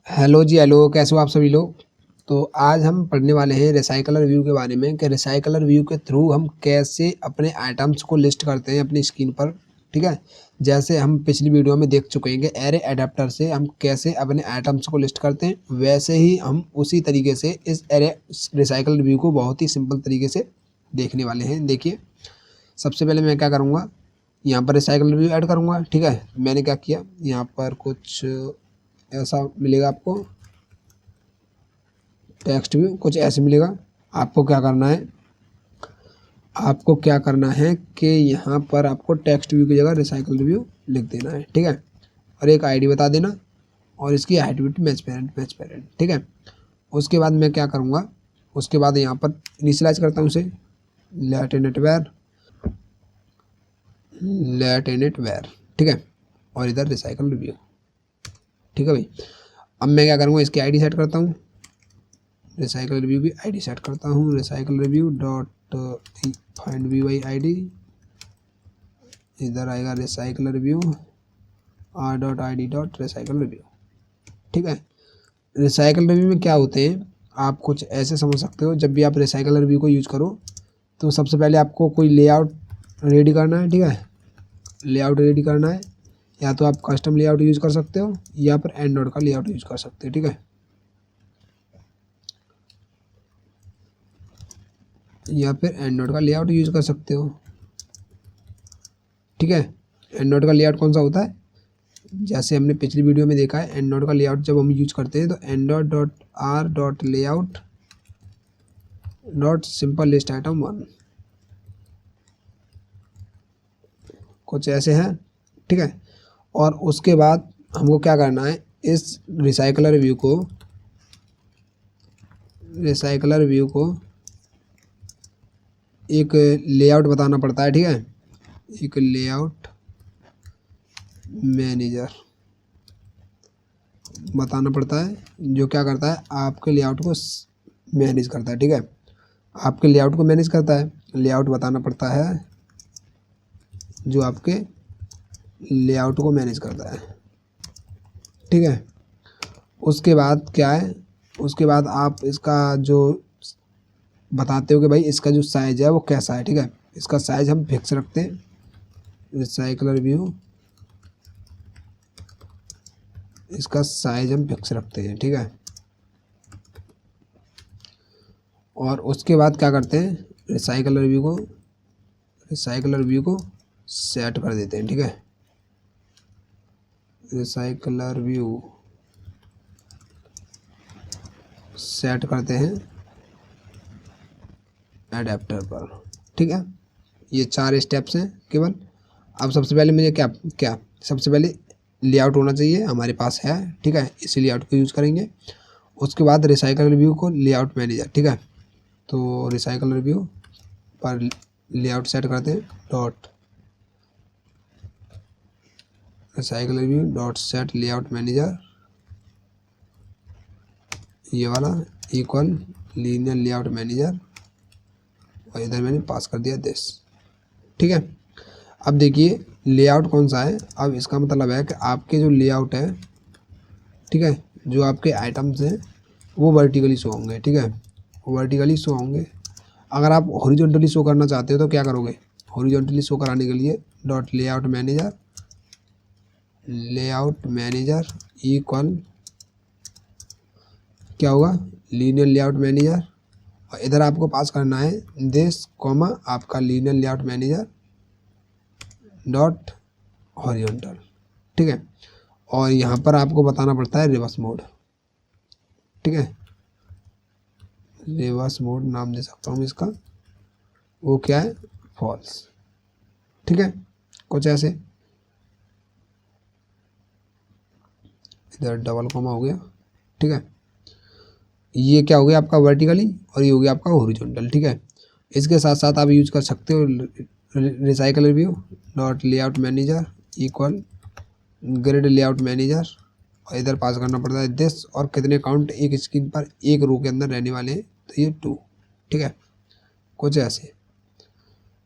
Hello जी, hello, कैसे हो आप सभी लोग। तो आज हम पढ़ने वाले हैं रिसाइकलर व्यू के बारे में कि रिसाइकलर व्यू के थ्रू हम कैसे अपने आइटम्स को लिस्ट करते हैं अपनी स्क्रीन पर। ठीक है, जैसे हम पिछली वीडियो में देख चुके हैं कि एरे अडेप्टर से हम कैसे अपने आइटम्स को लिस्ट करते हैं, वैसे ही हम उसी तरीके से इस एरे रिसाइकलर व्यू को बहुत ही सिंपल तरीके से देखने वाले हैं। देखिए, सबसे पहले मैं क्या करूँगा, यहाँ पर रिसाइकलर व्यू ऐड करूँगा। ठीक है, मैंने क्या किया, यहाँ पर कुछ ऐसा मिलेगा आपको, टेक्स्ट व्यू कुछ ऐसे मिलेगा। आपको क्या करना है, आपको क्या करना है कि यहाँ पर आपको टेक्स्ट व्यू की जगह रिसाइकल व्यू लिख देना है। ठीक है, और एक आईडी बता देना और इसकी हाइट विड्थ मैच पेरेंट। ठीक है, उसके बाद मैं क्या करूँगा, उसके बाद यहाँ पर इनिशियलाइज करता हूँ उसे लेट इनिट वेयर। ठीक है, और इधर रिसाइकल व्यू। ठीक है भाई, अब मैं क्या करूँगा, इसकी आईडी सेट करता हूँ, रिसाइकल रिव्यू की आईडी सेट करता हूँ, recycle review dot find V Y I D, इधर आएगा recycle review R dot I D dot recycle review. ठीक है, रिसाइकल रिव्यू में क्या होते हैं आप कुछ ऐसे समझ सकते हो। जब भी आप रिसाइकल रिव्यू को यूज करो तो सबसे पहले आपको कोई लेआउट रेडी करना है। ठीक है, लेआउट रेडी करना है, या तो आप कस्टम लेआउट यूज कर सकते हो या फिर एंड्रॉइड का लेआउट यूज कर सकते हो। ठीक है, या फिर एंड्रॉइड का लेआउट यूज कर सकते हो। ठीक है, एंड्रॉइड का लेआउट कौन सा होता है, जैसे हमने पिछली वीडियो में देखा है, एंड्रॉइड का लेआउट जब हम यूज करते हैं तो Android dot R dot layout dot simple list item 1 कुछ ऐसे है। ठीक है, और उसके बाद हमको क्या करना है, इस रिसाइकलर व्यू को एक लेआउट बताना पड़ता है। ठीक है, एक लेआउट मैनेजर बताना पड़ता है जो क्या करता है, आपके लेआउट को मैनेज करता है। ठीक है, आपके लेआउट को मैनेज करता है, लेआउट बताना पड़ता है जो आपके लेआउट को मैनेज करता है। ठीक है, उसके बाद क्या है, उसके बाद आप इसका जो बताते हो कि भाई इसका जो साइज है वो कैसा है। ठीक है, इसका साइज हम फिक्स रखते हैं, रिसाइकलर व्यू इसका साइज हम फिक्स रखते हैं। ठीक है, और उसके बाद क्या करते हैं, रिसाइकलर व्यू को सेट कर देते हैं। ठीक है, रिसाइकलर व्यू सेट करते हैं एडेप्टर पर। ठीक है, ये 4 स्टेप्स हैं केवल। अब सबसे पहले मुझे क्या सबसे पहले लेआउट होना चाहिए, हमारे पास है। ठीक है, इसी लेआउट को यूज़ करेंगे। उसके बाद रिसाइकल रिव्यू को लेआउट मैनेजर। ठीक है, तो रिसाइकल रिव्यू पर लेआउट सेट करते हैं dot recycle review dot set layout manager, ये वाला इक्वल लीनियर लेआउट मैनेजर, और इधर मैंने पास कर दिया दिस। ठीक है, अब देखिए लेआउट कौन सा है। अब इसका मतलब है कि आपके जो लेआउट है, ठीक है, जो आपके आइटम्स हैं वो वर्टिकली शो होंगे। ठीक है, वर्टिकली शो होंगे। अगर आप हॉरिजॉन्टली शो करना चाहते हो तो क्या करोगे, हॉरिजॉन्टली शो कराने के लिए डॉट लेआउट मैनेजर इक्वल क्या होगा, लीनियर लेआउट मैनेजर, और इधर आपको पास करना है दिस कॉमा आपका linear layout manager dot horizontal. ठीक है, और यहाँ पर आपको बताना पड़ता है रिवर्स मोड। ठीक है, रिवर्स मोड नाम दे सकता हूँ इसका, वो क्या है, फॉल्स। ठीक है, कुछ ऐसे, इधर डबल कॉमा हो गया। ठीक है, ये क्या हो गया आपका वर्टिकली और ये हो गया आपका हॉरिजॉन्टल। ठीक है, इसके साथ साथ आप यूज कर सकते हो recycle review dot layout manager equal grid layout manager, और इधर पास करना पड़ता है दिस, और कितने काउंट एक स्क्रीन पर एक रो के अंदर रहने वाले हैं, तो ये 2। ठीक है, कुछ ऐसे।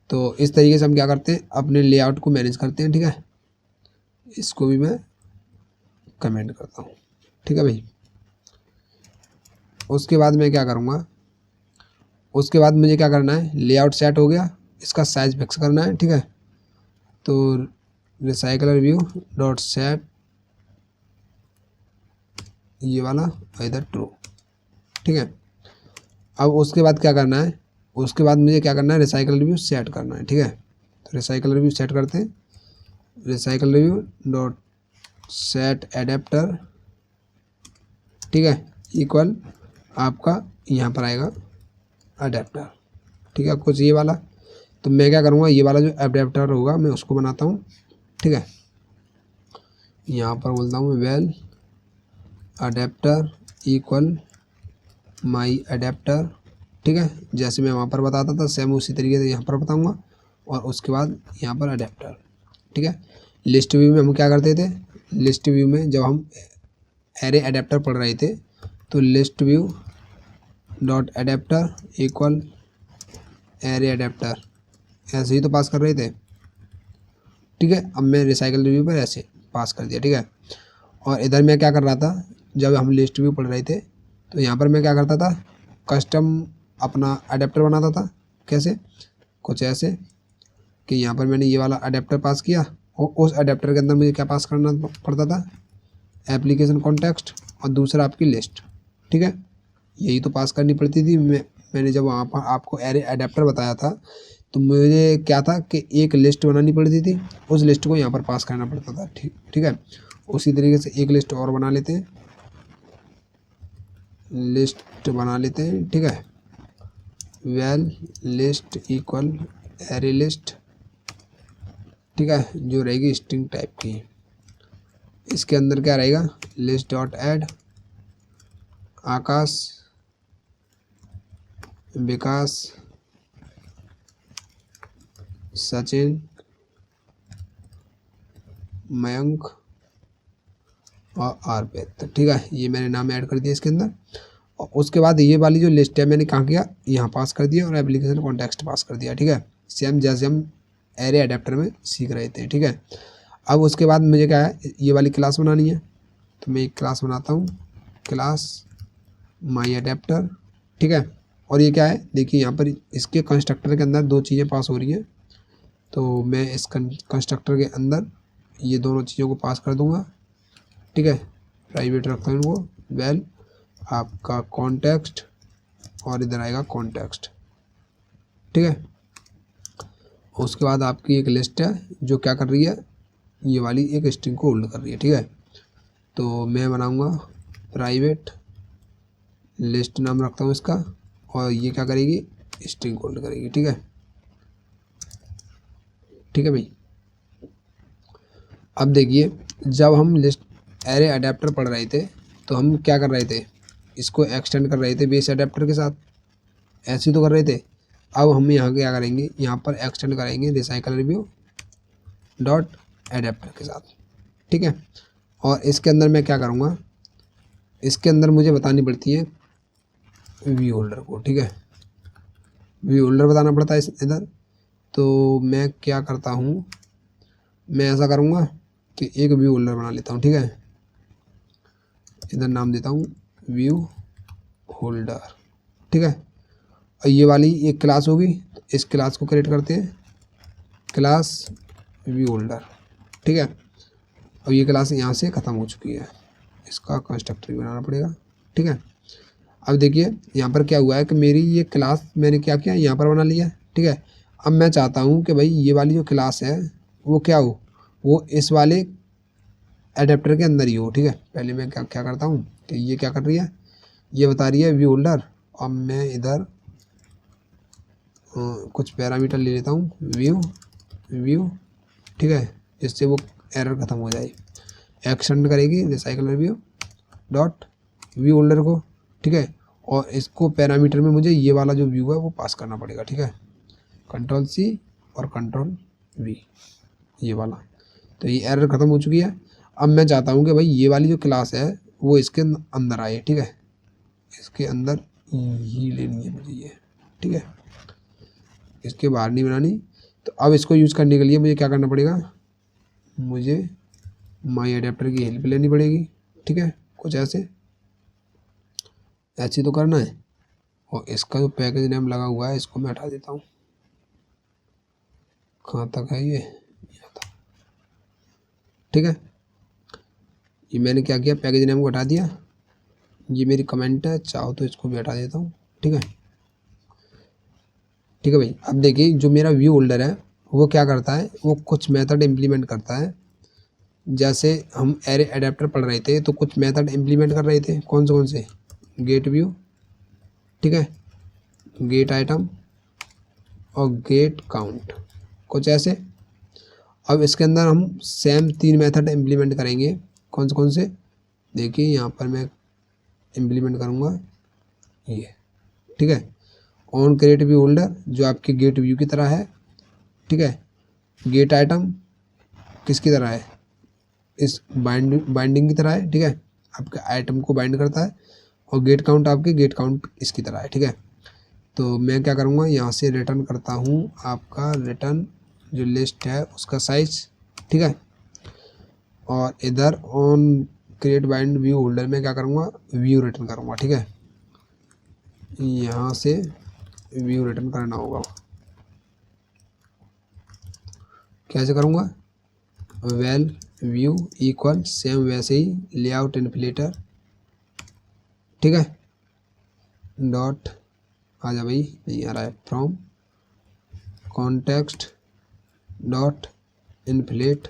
तो इस तरीके से हम क्या करते हैं, अपने लेआउट को मैनेज करते हैं। ठीक है, इसको भी मैं कमेंट करता हूँ। ठीक है भाई। उसके बाद मैं क्या करूँगा, उसके बाद मुझे क्या करना है, लेआउट सेट हो गया, इसका साइज फिक्स करना है, ठीक है। तो रिसाइकलर व्यू डॉट सेट ये वाला इधर ट्रू, ठीक है। अब उसके बाद क्या करना है, उसके बाद मुझे क्या करना है, रिसाइकलर व्यू सेट करना है, ठीक है। तो रिसाइकलर व्यू सेट करते हैं, recycler view dot set adapter, ठीक है, इक्वल आपका यहाँ पर आएगा अडेप्टर, ठीक है, कुछ ये वाला। तो मैं क्या करूँगा, ये वाला जो अडेप्टर होगा मैं उसको बनाता हूँ, ठीक है। यहाँ पर बोलता हूँ वेल अडेप्टर इक्वल माई अडेप्टर, ठीक है। जैसे मैं वहाँ पर बताता था सेम उसी तरीके से यहाँ पर बताऊँगा, और उसके बाद यहाँ पर अडेप्टर, ठीक है। लिस्ट व्यू में हम क्या करते थे, लिस्ट व्यू में जब हम एरे अडेप्टर पढ़ रहे थे तो list view dot adapter equal array adapter ऐसे ही तो पास कर रहे थे, ठीक है। अब मैं रिसाइकल व्यू पर ऐसे पास कर दिया, ठीक है। और इधर मैं क्या कर रहा था, जब हम लिस्ट व्यू पढ़ रहे थे तो यहाँ पर मैं क्या करता था, कस्टम अपना अडेप्टर बनाता था। कैसे, कुछ ऐसे कि यहाँ पर मैंने ये वाला अडेप्टर पास किया और उस अडेप्टर के अंदर मुझे क्या पास करना पड़ता था, एप्लीकेशन कॉन्टेक्स्ट और दूसरा आपकी लिस्ट, ठीक है। यही तो पास करनी पड़ती थी। मैंने जब वहाँ पर आपको एरे अडेप्टर बताया था तो मुझे क्या था कि एक लिस्ट बनानी पड़ती थी, उस लिस्ट को यहाँ पर पास करना पड़ता था, ठीक है। उसी तरीके से एक लिस्ट और बना लेते हैं, लिस्ट बना लेते हैं, ठीक है। Well list equal array list, ठीक है, जो रहेगी स्ट्रिंग टाइप की। इसके अंदर क्या रहेगा, लिस्ट डॉट ऐड आकाश, विकास, सचिन, मयंक और आरपित, ठीक है। ये मैंने नाम ऐड कर दिया इसके अंदर। और उसके बाद ये वाली जो लिस्ट है मैंने कहाँ किया, यहाँ पास कर दिया और एप्लीकेशन कॉन्टेक्स्ट पास कर दिया, ठीक है। सेम जैसे हम एरे अडेप्टर में सीख रहे थे, ठीक है। अब उसके बाद मुझे क्या है, ये वाली क्लास बनानी है, तो मैं एक क्लास बनाता हूँ, क्लास माई अडेप्टर, ठीक है। और ये क्या है, देखिए यहाँ पर इसके कंस्ट्रक्टर के अंदर दो चीज़ें पास हो रही हैं, तो मैं इस कंस्ट्रक्टर के अंदर ये दोनों चीज़ों को पास कर दूंगा, ठीक है। प्राइवेट रखता हूँ इनको, वेल आपका कॉन्टेक्स्ट और इधर आएगा कॉन्टेक्स्ट, ठीक है। उसके बाद आपकी एक लिस्ट है जो क्या कर रही है, ये वाली एक स्ट्रिंग को होल्ड कर रही है, ठीक है। तो मैं बनाऊंगा प्राइवेट लिस्ट नाम रखता हूँ इसका, और ये क्या करेगी, स्ट्रिंग होल्ड करेगी, ठीक है, ठीक है भाई। अब देखिए जब हम लिस्ट एरे अडेप्टर पढ़ रहे थे तो हम क्या कर रहे थे, इसको एक्सटेंड कर रहे थे बेस अडेप्टर के साथ, ऐसे ही तो कर रहे थे। अब हम यहाँ क्या करेंगे, यहाँ पर एक्सटेंड करेंगे रिसाइकल रिव्यू डॉट एडेप्टर के साथ, ठीक है। और इसके अंदर मैं क्या करूँगा, इसके अंदर मुझे बतानी पड़ती है व्यू होल्डर को, ठीक है, व्यू होल्डर बताना पड़ता है इधर। तो मैं क्या करता हूँ, मैं ऐसा करूँगा कि एक व्यू होल्डर बना लेता हूँ, ठीक है। इधर नाम देता हूँ व्यू होल्डर, ठीक है। और ये वाली एक क्लास होगी, तो इस क्लास को क्रिएट करते हैं, क्लास व्यू होल्डर, ठीक है। और ये क्लास यहाँ से ख़त्म हो चुकी है, इसका कंस्ट्रक्टर भी बनाना पड़ेगा, ठीक है। अब देखिए यहाँ पर क्या हुआ है कि मेरी ये क्लास मैंने क्या किया, यहाँ पर बना लिया, ठीक है। अब मैं चाहता हूँ कि भाई ये वाली जो क्लास है वो क्या हो, वो इस वाले एडेप्टर के अंदर ही हो, ठीक है। पहले मैं क्या क्या करता हूँ कि ये क्या कर रही है, ये बता रही है व्यू होल्डर। अब मैं इधर कुछ पैरामीटर ले लेता हूँ, व्यू, ठीक है, जिससे वो एरर ख़त्म हो जाए। एक्सटेंड करेगी recycle review dot view holder को, ठीक है। और इसको पैरामीटर में मुझे ये वाला जो व्यू है वो पास करना पड़ेगा, ठीक है। कंट्रोल सी और कंट्रोल वी, ये वाला। तो ये एरर ख़त्म हो चुकी है। अब मैं चाहता हूँ कि भाई ये वाली जो क्लास है वो इसके अंदर आए, ठीक है, इसके अंदर ही लेनी है मुझे ये, ठीक है, इसके बाहर नहीं बनानी। तो अब इसको यूज़ करने के लिए मुझे क्या करना पड़ेगा, मुझे माई अडेप्टर की हेल्प लेनी पड़ेगी, ठीक है, कुछ ऐसे। ऐसे तो करना है। और इसका जो पैकेज नेम लगा हुआ है इसको मैं हटा देता हूँ। कहाँ तक है ये, यहाँ तक। ठीक है, ये मैंने क्या किया, पैकेज नेम को हटा दिया। ये मेरी कमेंट है, चाहो तो इसको भी हटा देता हूँ। ठीक है, ठीक है भाई। अब देखिए जो मेरा व्यू होल्डर है वो क्या करता है, वो कुछ मेथड इम्प्लीमेंट करता है। जैसे हम एरे अडेप्टर पढ़ रहे थे तो कुछ मेथड इम्प्लीमेंट कर रहे थे, कौन से, गेट व्यू, ठीक है, गेट आइटम और गेट काउंट, कुछ ऐसे। अब इसके अंदर हम सेम 3 मेथड इम्प्लीमेंट करेंगे, कौन से देखिए यहाँ पर मैं इम्प्लीमेंट करूँगा ये। ठीक है, ऑन क्रिएट व्यू होल्डर जो आपके गेट व्यू की तरह है। ठीक है, गेट आइटम किसकी तरह है, इस बाइंडिंग की तरह है। ठीक है, आपके आइटम को बाइंड करता है। और गेट काउंट आपके गेट काउंट इसकी तरह है। ठीक है, तो मैं क्या करूँगा, यहाँ से रिटर्न करता हूँ आपका रिटर्न जो लिस्ट है उसका साइज। ठीक है, और इधर on create bind view holder में क्या करूँगा, व्यू रिटर्न करूँगा। ठीक है, यहाँ से व्यू रिटर्न करना होगा। कैसे करूँगा, वेल व्यू इक्वल सेम वैसे ही लेआउट इन्फ्लेटर। ठीक है, डॉट आ जा भाई, नहीं आ रहा है, from context dot inflate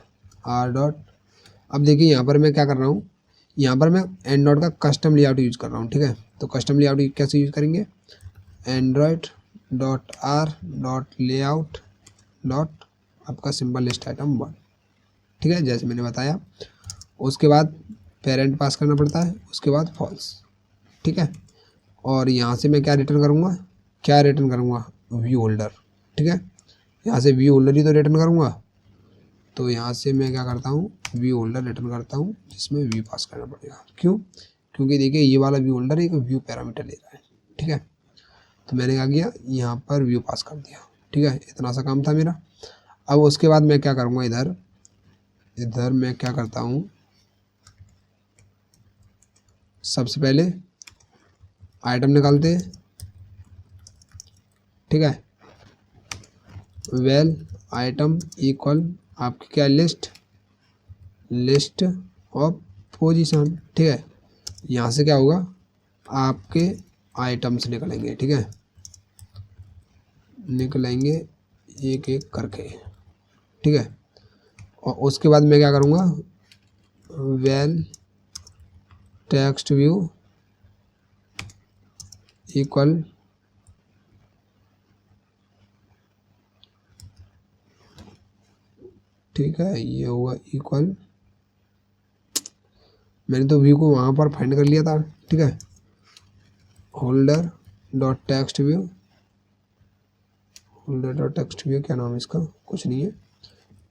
R dot. अब देखिए यहाँ पर मैं क्या कर रहा हूँ, यहाँ पर मैं एंड्रॉयड का कस्टम लेआउट यूज़ कर रहा हूँ। ठीक है, तो कस्टम लेआउट कैसे यूज़ करेंगे, Android dot R dot layout dot आपका सिंबल लिस्ट आइटम 1। ठीक है, जैसे मैंने बताया। उसके बाद पेरेंट पास करना पड़ता है, उसके बाद फॉल्स। ठीक है, और यहाँ से मैं क्या रिटर्न करूँगा, व्यू होल्डर। ठीक है, यहाँ से व्यू होल्डर ही तो रिटर्न करूँगा। तो यहाँ से मैं क्या करता हूँ, व्यू होल्डर रिटर्न करता हूँ जिसमें व्यू पास करना पड़ेगा। क्यों, क्योंकि देखिए ये वाला व्यू होल्डर एक व्यू पैरामीटर ले रहा है। ठीक है, तो मैंने क्या किया, यहाँ पर व्यू पास कर दिया। ठीक है, इतना सा काम था मेरा। अब उसके बाद मैं क्या करूँगा, इधर मैं क्या करता हूँ, सबसे पहले आइटम निकालते हैं। ठीक है, वेल आइटम इक्वल आपकी क्या, लिस्ट ऑफ पोजीशन। ठीक है, यहाँ से क्या होगा, आपके आइटम्स निकलेंगे। ठीक है, निकलेंगे एक एक करके। ठीक है, और उसके बाद मैं क्या करूँगा, वेल टेक्स्ट व्यू इक्वल ठीक है, ये होगा इक्वल, मैंने तो व्यू को वहाँ पर फाइंड कर लिया था। ठीक है, holder dot text view, holder dot text view क्या नाम है इसका, कुछ नहीं है।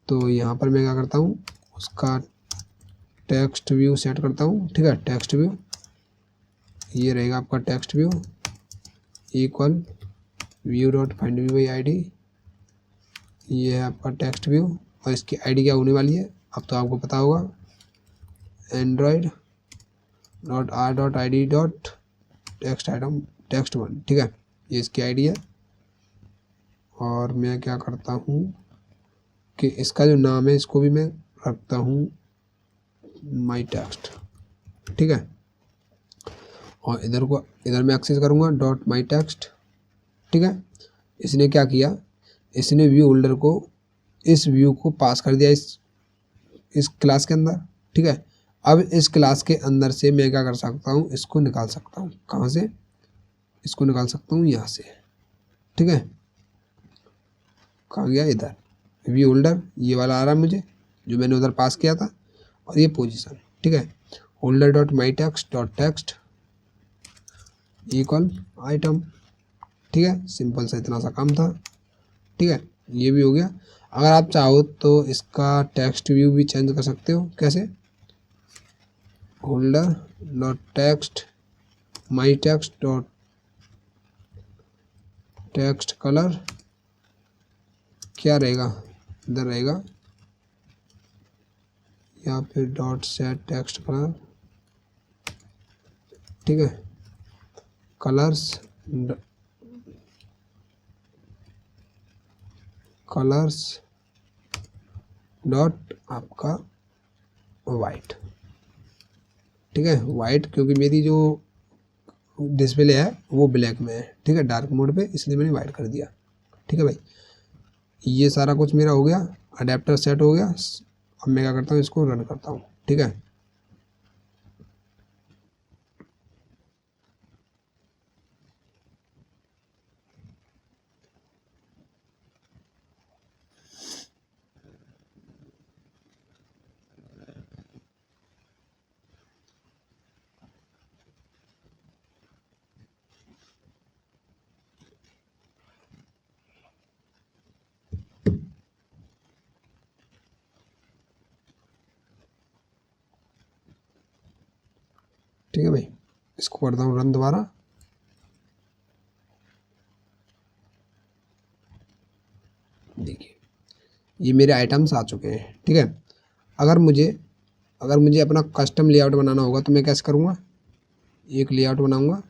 तो यहाँ पर मैं क्या करता हूँ, उसका टेक्स्ट व्यू सेट करता हूँ। ठीक है, टेक्स्ट व्यू ये रहेगा आपका text view equal view dot find view by ID। ये है आपका टेक्स्ट व्यू और इसकी ID क्या होने वाली है, अब तो आपको पता होगा, Android dot R dot ID dot text item text 1। ठीक है, ये इसकी ID है। और मैं क्या करता हूँ कि इसका जो नाम है इसको भी मैं रखता हूँ माई टेक्स्ट। ठीक है, और इधर मैं एक्सेस करूँगा डॉट माई टेक्स्ट। ठीक है, इसने क्या किया, इसने व्यू होल्डर को इस व्यू को पास कर दिया इस क्लास के अंदर। ठीक है, अब इस क्लास के अंदर से मैं क्या कर सकता हूँ, इसको निकाल सकता हूँ। कहाँ से, इसको निकाल सकता हूँ यहाँ से। ठीक है, कहाँ गया, इधर व्यू होल्डर ये वाला आ रहा है मुझे जो मैंने उधर पास किया था, और ये पोजीशन। ठीक है, होल्डर डॉट माई text dot text equal item. ठीक है, सिंपल सा इतना सा काम था। ठीक है, ये भी हो गया। अगर आप चाहो तो इसका टेक्स्ट व्यू भी चेंज कर सकते हो। कैसे, होल्डर डॉट टेक्स्ट माई टेक्स्ट डॉट टेक्स्ट कलर क्या रहेगा, इधर रहेगा, या फिर डॉट सेट टेक्स्ट कलर। ठीक है, कलर्स डॉट आपका वाइट, ठीक है। वाइट क्योंकि मेरी जो डिस्प्ले है वो ब्लैक में है, ठीक है, डार्क मोड पे, इसलिए मैंने वाइट कर दिया, ठीक है भाई। ये सारा कुछ मेरा हो गया, अडेप्टर सेट हो गया। अब मैं क्या करता हूँ, इसको रन करता हूँ, ठीक है। ठीक है भाई, इसको करता हूँ रन दोबारा। देखिए ये मेरे आइटम्स आ चुके हैं, ठीक है। अगर मुझे अपना कस्टम लेआउट बनाना होगा तो मैं कैसे करूँगा, एक लेआउट बनाऊँगा,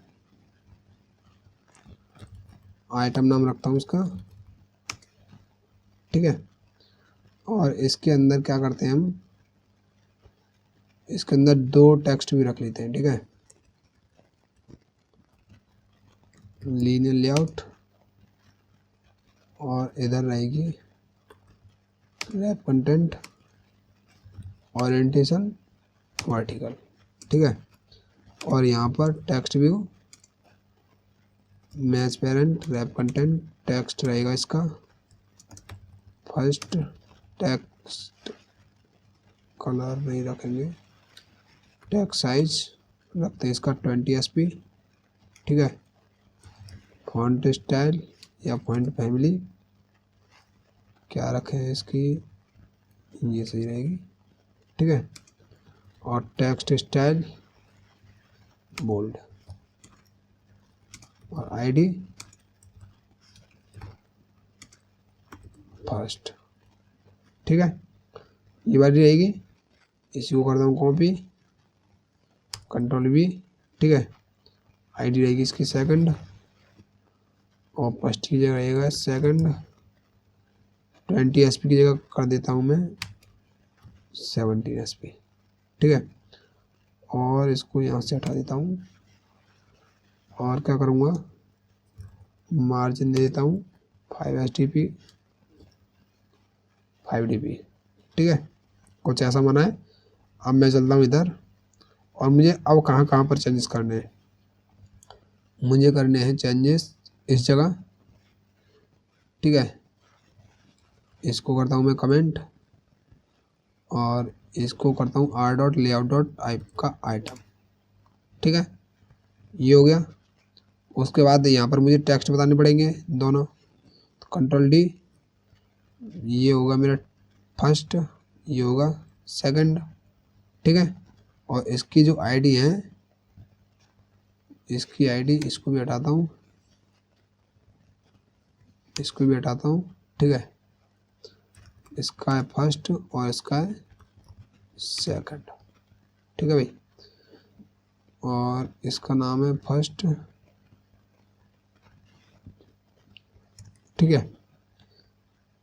आइटम नाम रखता हूँ उसका, ठीक है। और इसके अंदर क्या करते हैं हम, इसके अंदर 2 टेक्स्ट भी रख लेते हैं, ठीक है। लीनियर लेआउट, और इधर रहेगी रैप कंटेंट, ओरिएंटेशन वर्टिकल, ठीक है। और यहाँ पर text view, match parent, wrap content, text रहेगा इसका फर्स्ट, टेक्स्ट कलर नहीं रखेंगे, टेक्स्ट साइज रखते हैं इसका 20 SP, ठीक है। फॉन्ट स्टाइल या फॉन्ट फैमिली क्या रखें इसकी, ये सही रहेगी, ठीक है। और टेक्स्ट स्टाइल बोल्ड, और आईडी फर्स्ट, ठीक है। ये वाली रहेगी, इसी को करता हूँ कॉपी, कंट्रोल V, ठीक है। आईडी रहेगी इसकी सेकंड, और फर्स्ट की जगह रहेगा सेकंड, 20 SP की जगह कर देता हूँ मैं 17 SP, ठीक है। और इसको यहाँ से हटा देता हूँ, और क्या करूँगा, मार्जिन दे देता हूँ 5 dp, ठीक है। कुछ ऐसा बना है। अब मैं चलता हूँ इधर, और मुझे अब कहाँ पर चेंजेस करने हैं, मुझे करने हैं चेंजेस इस जगह, ठीक है। इसको करता हूँ मैं कमेंट, और इसको करता हूँ r.layout.type का आइटम, ठीक है। ये हो गया। उसके बाद यहाँ पर मुझे टेक्स्ट बताने पड़ेंगे दोनों, तो कंट्रोल D, ये होगा मेरा फर्स्ट, ये होगा सेकंड, ठीक है। और इसकी जो आईडी है, इसकी आईडी, इसको भी हटाता हूँ, इसको भी हटाता हूँ, ठीक है। इसका है फर्स्ट और इसका है सेकंड, ठीक है भाई। और इसका नाम है फर्स्ट, ठीक है।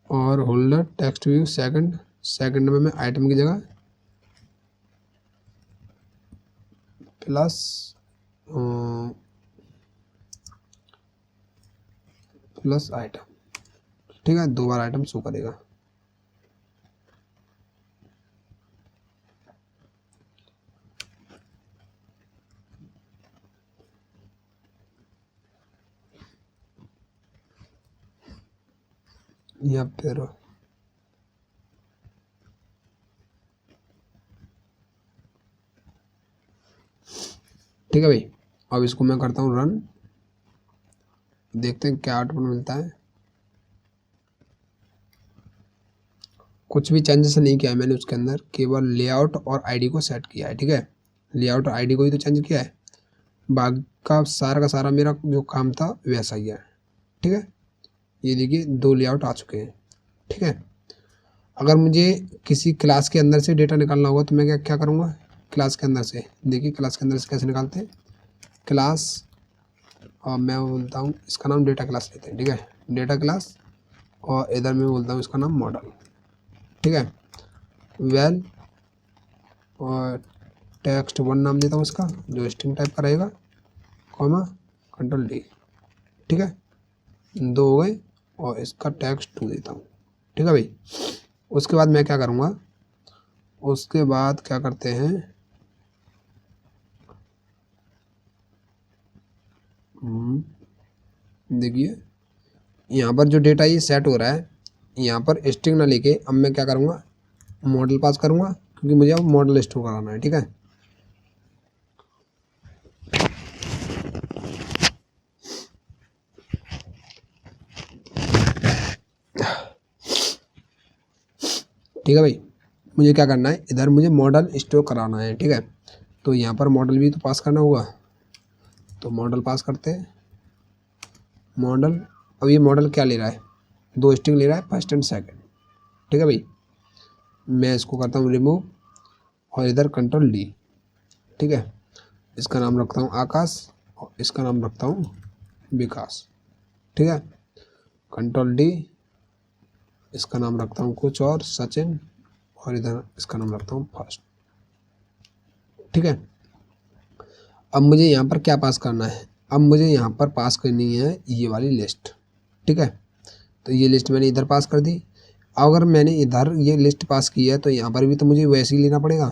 और holder text view second, second में मैं आइटम की जगह प्लस आइटम, ठीक है। 2 बार आइटम शो करेगा। या फिर ठीक है भाई। अब इसको मैं करता हूँ रन, देखते हैं क्या आउटपुट मिलता है। कुछ भी चेंजेस नहीं किया है मैंने उसके अंदर, केवल लेआउट और आईडी को सेट किया है, ठीक है। लेआउट और आईडी को ही तो चेंज किया है, बाकी का सारा मेरा जो काम था वैसा ही है, ठीक है। ये देखिए 2 लेआउट आ चुके हैं, ठीक है। अगर मुझे किसी क्लास के अंदर से डेटा निकालना होगा तो मैं क्या करूँगा, क्लास के अंदर से, देखिए क्लास के अंदर से कैसे निकालते हैं, क्लास और मैं बोलता हूँ इसका नाम डेटा क्लास लेते हैं, ठीक है, डेटा क्लास। और इधर मैं बोलता हूँ इसका नाम मॉडल, ठीक है, वेल और टेक्स्ट 1 नाम देता हूँ इसका, जो स्ट्रिंग टाइप का रहेगा, कॉमा कंट्रोल डी, ठीक है, 2 हो गए। और इसका टेक्स्ट 2 देता हूँ, ठीक है भाई। उसके बाद मैं क्या करूँगा, उसके बाद क्या करते हैं, देखिए यहाँ पर जो डेटा ये सेट हो रहा है, यहाँ पर स्ट्रिंग ना लेके अब मैं क्या करूँगा, मॉडल पास करूँगा, क्योंकि मुझे अब मॉडल स्टोर कराना है, ठीक है। ठीक है भाई, मुझे क्या करना है, इधर मुझे मॉडल स्टोर कराना है, ठीक है। तो यहाँ पर मॉडल भी तो पास करना होगा, तो मॉडल पास करते हैं, मॉडल। अब ये मॉडल क्या ले रहा है, 2 स्ट्रिंग ले रहा है, फर्स्ट एंड सेकंड, ठीक है भाई। मैं इसको करता हूँ रिमूव और इधर कंट्रोल डी, ठीक है। इसका नाम रखता हूँ आकाश और इसका नाम रखता हूँ विकास, ठीक है, कंट्रोल डी। इसका नाम रखता हूँ कुछ और, सचिन, और इधर इसका नाम रखता हूँ फर्स्ट, ठीक है। अब मुझे यहाँ पर क्या पास करना है, अब मुझे यहाँ पर पास करनी है ये वाली लिस्ट, ठीक है। तो ये लिस्ट मैंने इधर पास कर दी। अगर मैंने इधर ये लिस्ट पास की है तो यहाँ पर भी तो मुझे वैसे ही लेना पड़ेगा,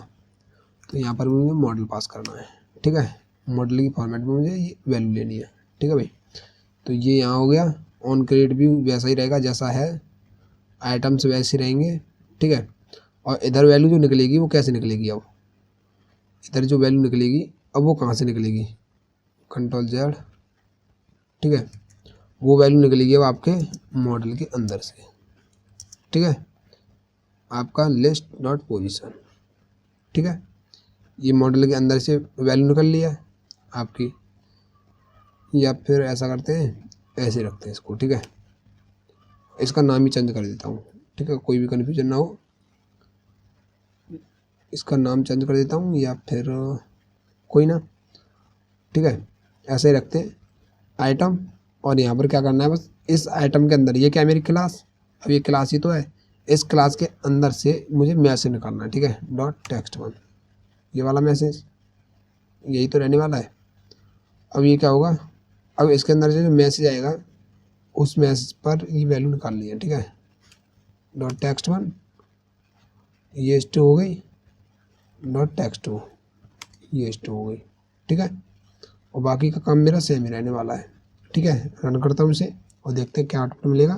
तो यहाँ पर भी मुझे मॉडल पास करना है, ठीक है। मॉडल की फॉर्मेट में मुझे ये वैल्यू लेनी है, ठीक है भाई। तो ये यहाँ हो गया, ऑन क्रेडिट भी वैसा ही रहेगा जैसा है, आइटम्स वैसे रहेंगे, ठीक है। और इधर वैल्यू जो निकलेगी वो कैसे निकलेगी, अब इधर जो वैल्यू निकलेगी अब वो कहाँ से निकलेगी, कंट्रोल जेड, ठीक है, वो वैल्यू निकलेगी अब आपके मॉडल के अंदर से, ठीक है, आपका लिस्ट डॉट पोजीशन, ठीक है। ये मॉडल के अंदर से वैल्यू निकल लिया आपकी, या फिर ऐसा करते हैं, ऐसे रखते हैं इसको, ठीक है। इसका नाम ही चेंज कर देता हूँ, ठीक है, कोई भी कन्फ्यूजन ना हो, इसका नाम चेंज कर देता हूँ, या फिर कोई ना, ठीक है, ऐसे ही रखते हैं आइटम। और यहाँ पर क्या करना है, बस इस आइटम के अंदर, ये क्या है मेरी क्लास, अब ये क्लास ही तो है, इस क्लास के अंदर से मुझे मैसेज निकालना है, ठीक है, डॉट टेक्स्ट 1, ये वाला मैसेज यही तो रहने वाला है। अब ये क्या होगा, अब इसके अंदर से जो मैसेज आएगा उस मैसेज पर ये वैल्यू निकालनी है, ठीक है, डॉट टेक्स्ट 1, ये स्टोर हो गई, डॉट टेक्स्ट 2, ये स्टोर हो गई, ठीक है। और बाकी का काम मेरा सेम ही रहने वाला है, ठीक है। रन करता हूँ इसे और देखते हैं क्या आउटपुट मिलेगा।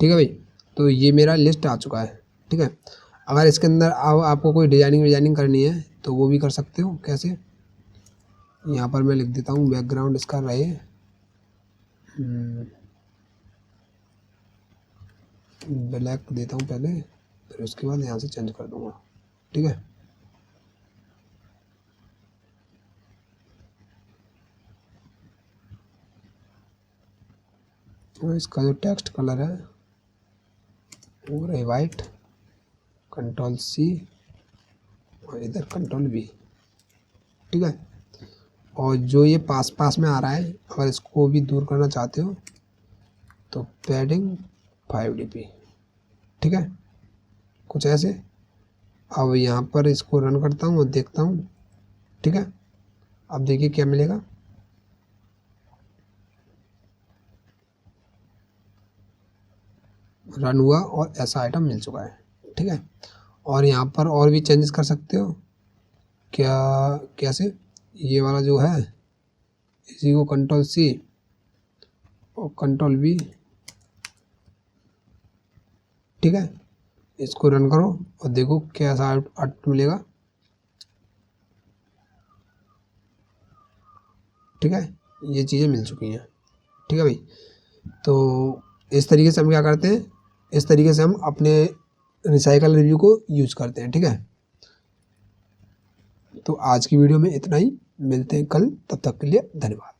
ठीक है भाई, तो ये मेरा लिस्ट आ चुका है, ठीक है। अगर इसके अंदर आपको कोई डिजाइनिंग करनी है तो वो भी कर सकते हो, कैसे, यहाँ पर मैं लिख देता हूँ बैकग्राउंड इसका रहे ब्लैक देता हूँ पहले, फिर उसके बाद यहाँ से चेंज कर दूँगा, ठीक है। और इसका जो टेक्स्ट कलर है वो रहे वाइट, कंट्रोल सी और इधर कंट्रोल वी, ठीक है। और जो ये पास में आ रहा है, अगर इसको भी दूर करना चाहते हो तो पैडिंग 5 dp, ठीक है, कुछ ऐसे। अब यहाँ पर इसको रन करता हूँ और देखता हूँ, ठीक है। अब देखिए क्या मिलेगा, रन हुआ और ऐसा आइटम मिल चुका है, ठीक है। और यहाँ पर और भी चेंजेस कर सकते हो, क्या कैसे, ये वाला जो है इसी को कंट्रोल सी और कंट्रोल वी, ठीक है, इसको रन करो और देखो कैसा आउटपुट मिलेगा, ठीक है। ये चीज़ें मिल चुकी हैं, ठीक है भाई। तो इस तरीके से हम क्या करते हैं, इस तरीके से हम अपने रिसाइकल रिव्यू को यूज करते हैं, ठीक है। तो आज की वीडियो में इतना ही, मिलते हैं कल, तब तक के लिए धन्यवाद।